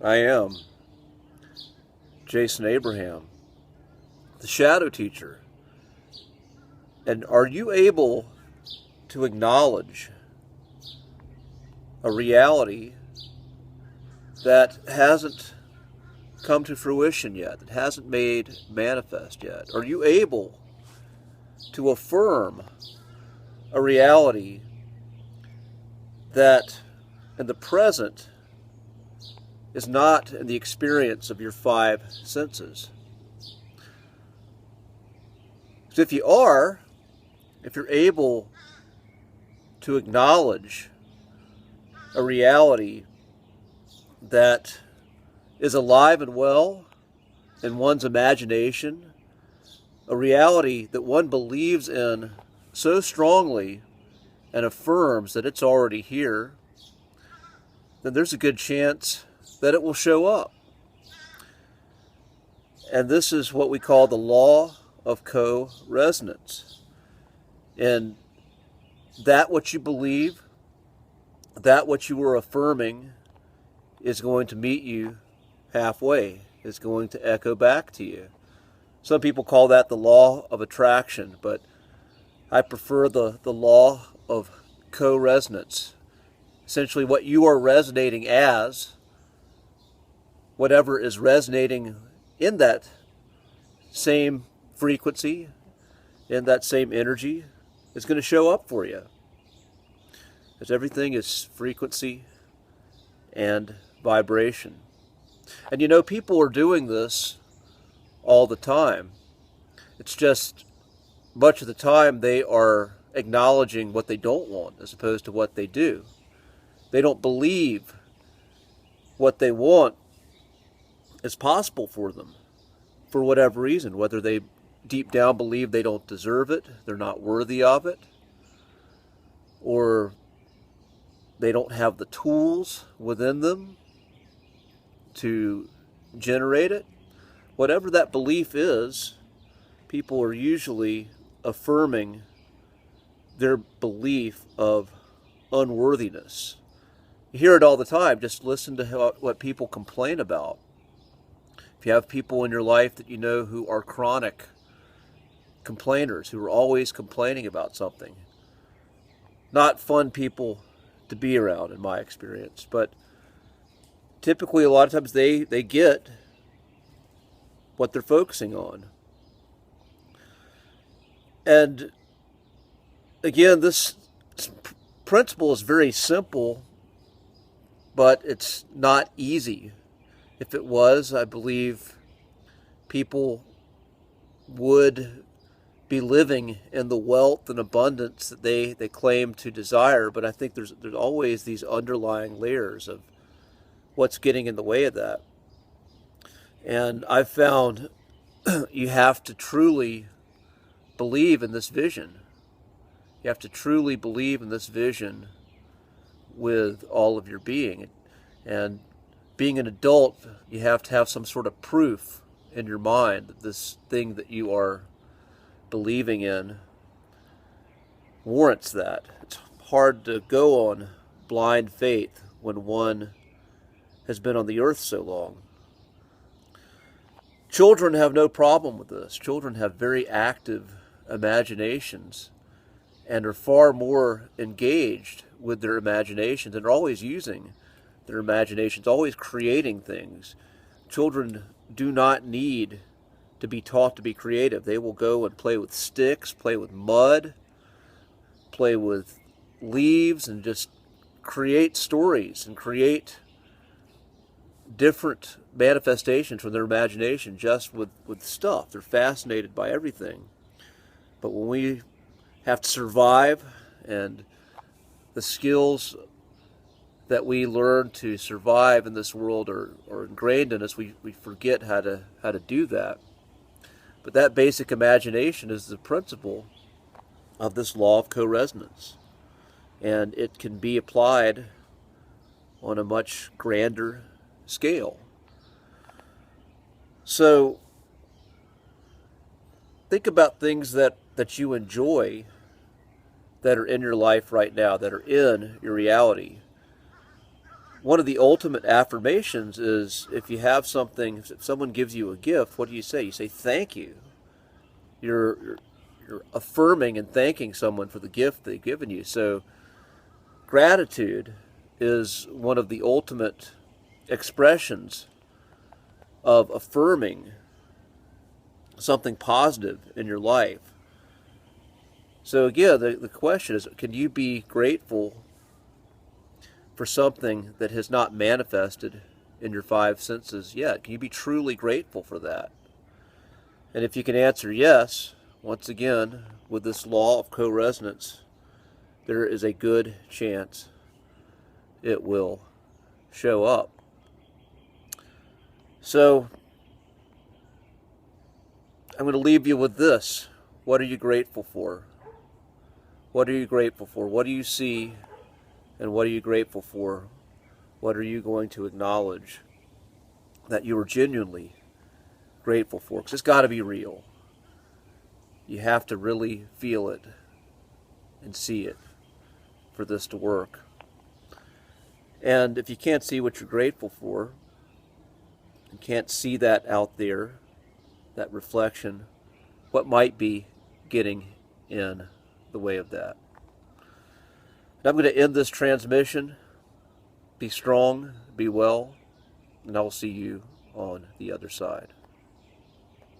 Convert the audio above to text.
I am Jason Abraham, the Shadow Teacher. And are you able to acknowledge a reality that hasn't come to fruition yet, that hasn't made manifest yet? Are you able to affirm a reality that in the present is not in the experience of your five senses? So if you're able to acknowledge a reality that is alive and well in one's imagination, a reality that one believes in so strongly and affirms that it's already here, then there's a good chance that it will show up. And this is what we call the law of co-resonance. And that what you believe, that what you are affirming is going to meet you halfway, is going to echo back to you. Some people call that the law of attraction, but I prefer the law of co-resonance. Essentially what you are resonating as, whatever is resonating in that same frequency, in that same energy, is going to show up for you. Because everything is frequency and vibration. And you know, people are doing this all the time. It's just much of the time they are acknowledging what they don't want as opposed to what they do. They don't believe what they want is possible for them for whatever reason, whether they deep down believe they don't deserve it, they're not worthy of it, or they don't have the tools within them to generate it. Whatever that belief is, people are usually affirming their belief of unworthiness. You hear it all the time. Just listen to what people complain about. If you have people in your life that you know who are chronic complainers, who are always complaining about something, not fun people to be around in my experience, but typically a lot of times they get what they're focusing on. And again, this principle is very simple, but it's not easy. If it was, I believe people would be living in the wealth and abundance that they claim to desire. But I think there's always these underlying layers of what's getting in the way of that. And I've found you have to truly believe in this vision. You have to truly believe in this vision with all of your being. And being an adult, you have to have some sort of proof in your mind that this thing that you are believing in warrants that. It's hard to go on blind faith when one has been on the earth so long. Children have no problem with this. Children have very active imaginations and are far more engaged with their imaginations and are always using their imaginations, always creating things. Children do not need to be taught to be creative. They will go and play with sticks, play with mud, play with leaves, and just create stories and create different manifestations from their imagination just with stuff. They're fascinated by everything. But when we have to survive, and the skills that we learn to survive in this world are ingrained in us, we forget how to do that. But that basic imagination is the principle of this law of co-resonance. And it can be applied on a much grander scale. So think about things that you enjoy that are in your life right now, that are in your reality. one of the ultimate affirmations is if you have something, if someone gives you a gift, what do you say? You say thank you. You're affirming and thanking someone for the gift they've given you. So gratitude is one of the ultimate expressions of affirming something positive in your life. So again, the question is, can you be grateful for something that has not manifested in your five senses yet? Can you be truly grateful for that? And if you can answer yes, once again, with this law of co-resonance, there is a good chance it will show up. So I'm going to leave you with this. What are you grateful for? What are you grateful for? What do you see, and what are you grateful for? What are you going to acknowledge that you are genuinely grateful for? Because it's got to be real. You have to really feel it and see it for this to work. And if you can't see what you're grateful for, and can't see that out there, that reflection, what might be getting in the way of that? And I'm going to end this transmission. Be strong, be well, and I'll see you on the other side.